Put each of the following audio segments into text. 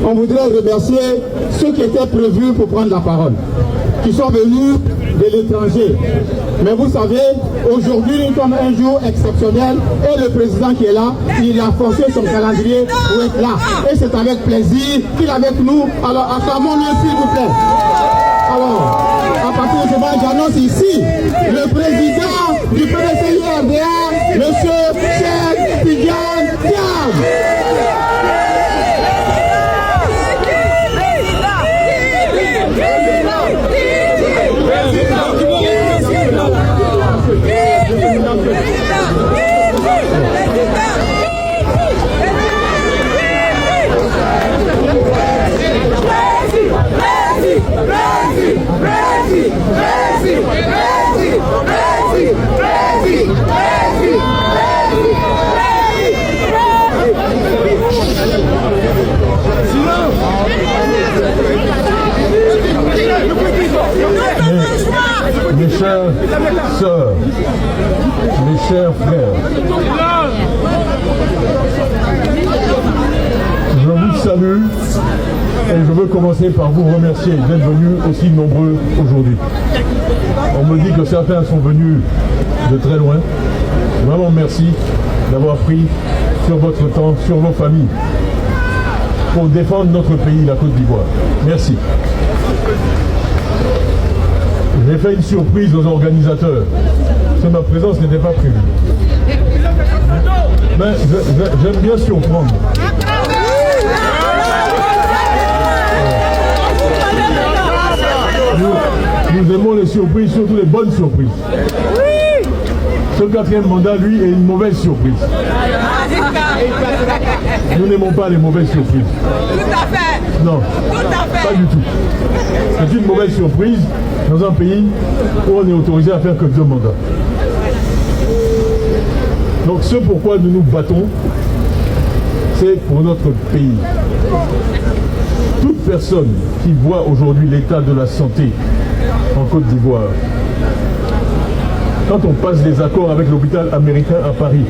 on voudrait remercier ceux qui étaient prévus pour prendre la parole, qui sont venus de l'étranger. Mais vous savez, aujourd'hui, nous sommes un jour exceptionnel et le président qui est là, il a forcé son calendrier pour être là. Et c'est avec plaisir qu'il est avec nous. Alors, acclamons-le s'il vous plaît. Alors, à partir de ce moment, j'annonce ici le président du PDCI-RDA, M. Cheikh Tidiane Thiam. Mes chères sœurs, mes chers frères, je vous salue et je veux commencer par vous remercier d'être venus aussi nombreux aujourd'hui. On me dit que certains sont venus de très loin. Vraiment merci d'avoir pris sur votre temps, sur vos familles, pour défendre notre pays, la Côte d'Ivoire. Merci. J'ai fait une surprise aux organisateurs, parce que ma présence n'était pas prévue. Mais j'aime bien surprendre. Nous aimons les surprises, surtout les bonnes surprises. Ce quatrième mandat, lui, est une mauvaise surprise. Nous n'aimons pas les mauvaises surprises. Tout à fait. Non, tout à fait. Pas du tout. C'est une mauvaise surprise dans un pays où on est autorisé à faire que 2 mandats. Donc ce pourquoi nous nous battons, c'est pour notre pays. Toute personne qui voit aujourd'hui l'état de la santé en Côte d'Ivoire, quand on passe des accords avec l'hôpital américain à Paris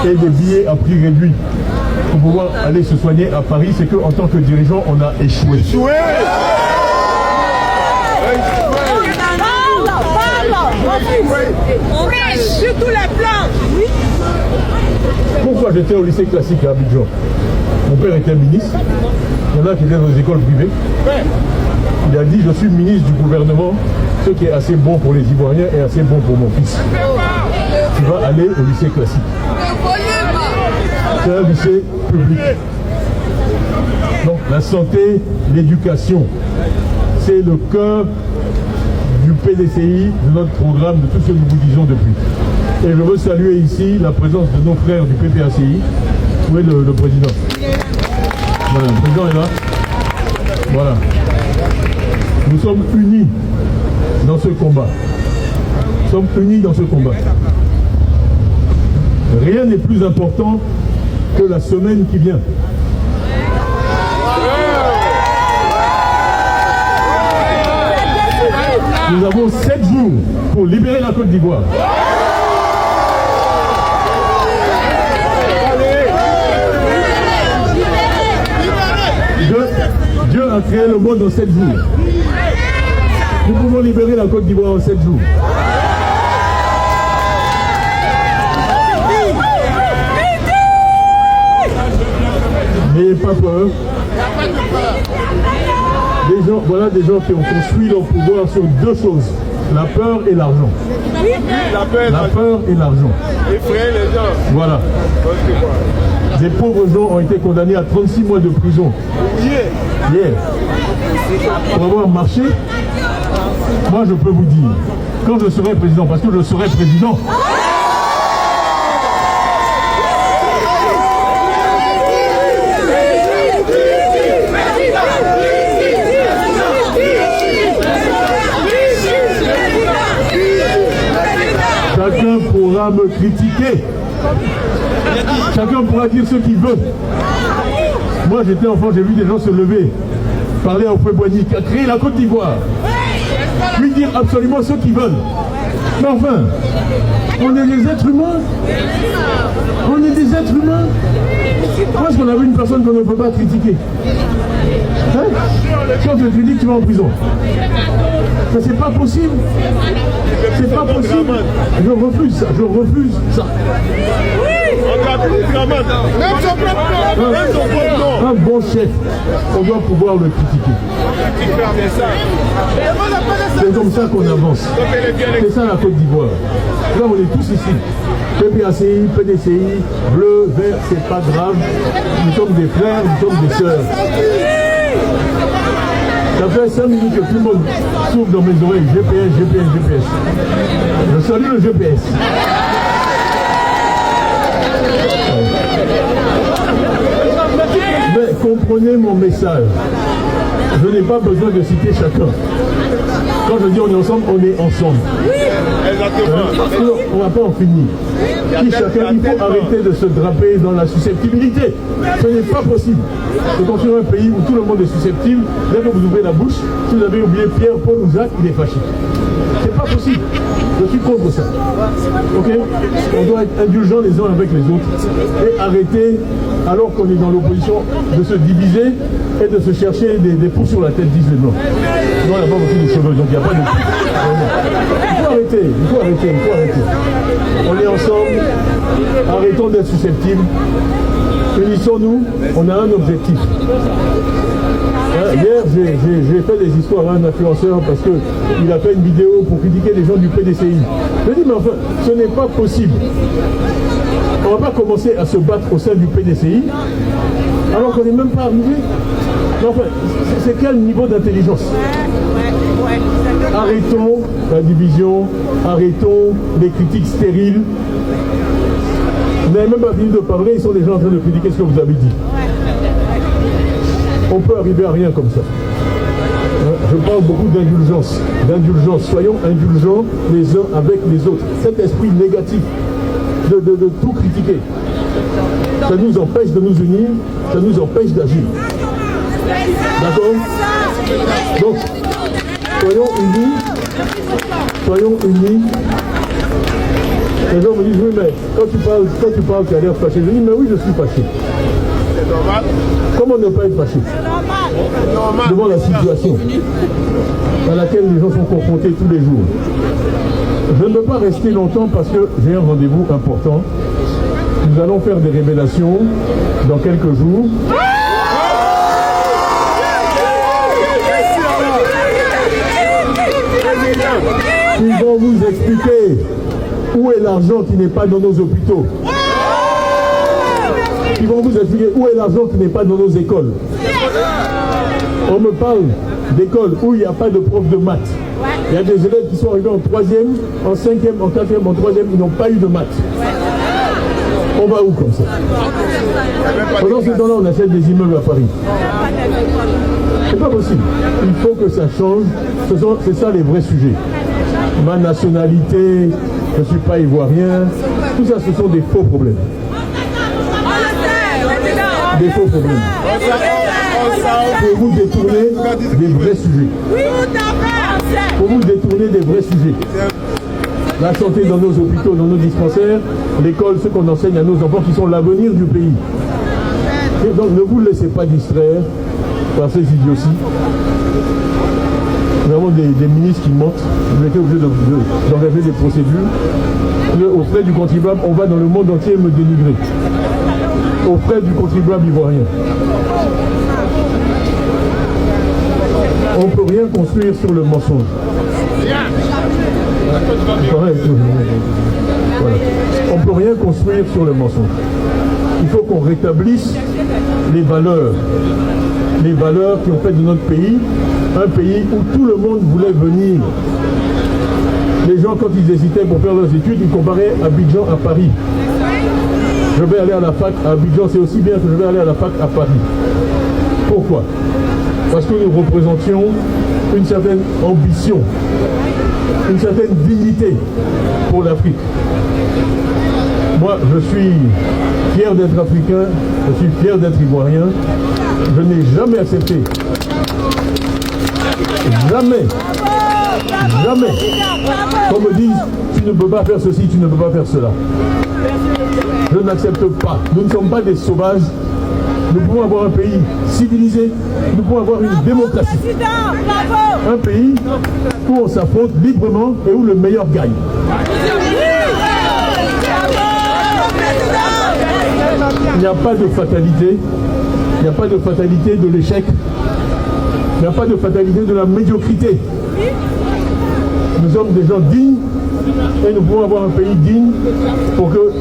et des billets à prix réduit pour pouvoir aller se soigner à Paris, c'est qu'en tant que dirigeant, on a échoué. Sur tous les plans. Pourquoi j'étais au lycée classique à Abidjan? Mon père était ministre. Il y en a qui étaient dans les écoles privées. Il a dit, je suis ministre du gouvernement, ce qui est assez bon pour les Ivoiriens et assez bon pour mon fils. Tu vas aller au lycée classique. C'est un lycée public. Donc la santé, l'éducation, c'est le cœur du PDCI, de notre programme, de tout ce que nous vous disons depuis. Et je veux saluer ici la présence de nos frères du PPACI. Où est le président? Voilà, le président est là. Voilà. Nous sommes unis dans ce combat. Nous sommes unis dans ce combat. Rien n'est plus important que la semaine qui vient. Nous avons 7 jours pour libérer la Côte d'Ivoire. Dieu a créé le monde en 7 jours. Nous pouvons libérer la Côte d'Ivoire en 7 jours. N'ayez pas peur. Voilà des gens qui ont construit leur pouvoir sur 2 choses. La peur et l'argent. La peur et l'argent. Effrayer les gens. Voilà. Des pauvres gens ont été condamnés à 36 mois de prison. Hier. Pour avoir marché. Moi je peux vous dire, quand je serai président, parce que je serai président, chacun pourra me critiquer. Chacun pourra dire ce qu'il veut. Moi j'étais enfant, j'ai vu des gens se lever, parler à Houphouët-Boigny qui a créé la Côte d'Ivoire, lui dire absolument ce qu'ils veulent. Mais enfin, on est des êtres humains. On est des êtres humains. Parce qu'on avait une personne qu'on ne peut pas critiquer. Hein? Si on te critique, tu vas en prison. Mais c'est pas possible. C'est pas possible. Je refuse ça. Je refuse ça. Un bon chef, on doit pouvoir le critiquer. C'est comme ça qu'on avance. C'est ça la Côte d'Ivoire. Là, on est tous ici. PPACI, PDCI, bleu, vert, c'est pas grave. Nous sommes des frères, nous sommes des sœurs. Ça fait 5 minutes que tout le monde souffle dans mes oreilles. GPS, GPS, GPS. Je salue le GPS. Mais comprenez mon message. Je n'ai pas besoin de citer chacun. Quand je dis on est ensemble, on est ensemble. On ne va pas en finir. Qui chacun, il faut arrêter de se draper dans la susceptibilité. Ce n'est pas possible de construire un pays où tout le monde est susceptible. Dès que vous ouvrez la bouche, si vous avez oublié Pierre, Paul ou Jacques, il est fâché. C'est pas possible. Je suis contre ça. Ok? On doit être indulgents les uns avec les autres et arrêter, alors qu'on est dans l'opposition, de se diviser et de se chercher des poux sur la tête, disent les blancs. Non, il n'y a pas beaucoup de cheveux, donc il n'y a pas de... Il faut arrêter, il faut arrêter, il faut arrêter. On est ensemble, arrêtons d'être susceptibles. Unissons-nous, on a un objectif. Hier, j'ai fait des histoires à un influenceur parce qu'il a fait une vidéo pour critiquer les gens du PDCI. Je dis, mais enfin, ce n'est pas possible. On ne va pas commencer à se battre au sein du PDCI alors qu'on n'est même pas arrivé. Mais enfin, c'est quel niveau d'intelligence? Arrêtons la division, arrêtons les critiques stériles. Vous n'avez même pas fini de parler, ils sont déjà en train de critiquer ce que vous avez dit. On peut arriver à rien comme ça. Je parle beaucoup d'indulgence. Soyons indulgents les uns avec les autres. Cet esprit négatif de tout critiquer, ça nous empêche de nous unir, ça nous empêche d'agir. D'accord? Donc, soyons unis. Soyons unis. Les gens me disent, oui, mais quand tu parles, tu as l'air fâché. Je dis, mais oui, je suis fâché. Comment ne pas être fâché devant la situation dans laquelle les gens sont confrontés tous les jours? Je ne peux pas rester longtemps parce que j'ai un rendez-vous important. Nous allons faire des révélations dans quelques jours. Ils vont vous expliquer où est l'argent qui n'est pas dans nos hôpitaux. Ils vont vous expliquer où est l'argent qui n'est pas dans nos écoles. On me parle d'écoles où il n'y a pas de prof de maths. Il y a des élèves qui sont arrivés en 3e, en 5e, en 4e, en 3e, ils n'ont pas eu de maths. On va où comme ça? Pendant ce temps-là, on achète des immeubles à Paris. C'est pas possible. Il faut que ça change. C'est ça les vrais sujets. Ma nationalité, je ne suis pas ivoirien. Tout ça, ce sont des faux problèmes. Des faux problèmes. Pour vous détourner des vrais sujets. Pour vous détourner des vrais sujets. La santé dans nos hôpitaux, dans nos dispensaires, l'école, ce qu'on enseigne à nos enfants qui sont l'avenir du pays. Et donc ne vous laissez pas distraire par ces idioties. Nous avons des ministres qui mentent. Vous êtes obligés d'engager des procédures. Aux frais du contribuable, on va dans le monde entier me dénigrer. Aux frais du contribuable ivoirien. On ne peut rien construire sur le mensonge. Voilà. On ne peut rien construire sur le mensonge. Il faut qu'on rétablisse les valeurs qui ont fait de notre pays un pays où tout le monde voulait venir. Les gens, quand ils hésitaient pour faire leurs études, ils comparaient Abidjan à Paris. Je vais aller à la fac à Abidjan, c'est aussi bien que je vais aller à la fac à Paris. Pourquoi? Parce que nous représentions une certaine ambition, une certaine dignité pour l'Afrique. Moi, je suis fier d'être africain, je suis fier d'être ivoirien. Je n'ai jamais accepté, jamais, Jamais. Comme me disent, tu ne peux pas faire ceci, tu ne peux pas faire cela. Je n'accepte pas. Nous ne sommes pas des sauvages. Nous pouvons avoir un pays civilisé, nous pouvons avoir une démocratie. Un pays où on s'affronte librement et où le meilleur gagne. Il n'y a pas de fatalité. Il n'y a pas de fatalité de l'échec. Il n'y a pas de fatalité de la médiocrité. Nous sommes des gens dignes et nous pouvons avoir un pays digne pour que,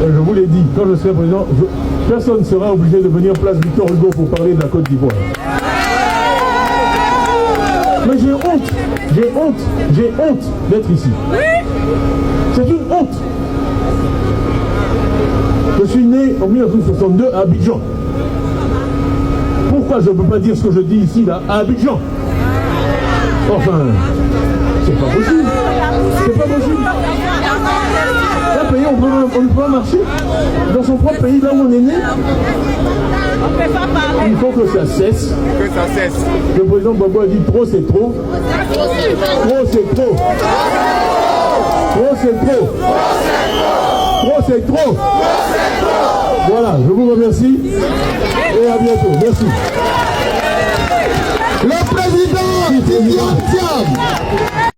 je vous l'ai dit, quand je serai président, personne ne sera obligé de venir place Victor Hugo pour parler de la Côte d'Ivoire. Mais j'ai honte d'être ici. C'est une honte. Je suis né en 1962 à Abidjan. Pourquoi je ne peux pas dire ce que je dis ici, là, à Abidjan? Enfin, c'est pas possible. C'est pas possible. Un pays, on ne peut pas marcher dans son propre pays, là où on est né. Il faut que ça cesse. Le président Gbagbo a dit trop, c'est trop. Trop, c'est trop. Trop, c'est trop. Trop, c'est trop. Voilà, je vous remercie et à bientôt. Merci. Le président Tidiane Thiam.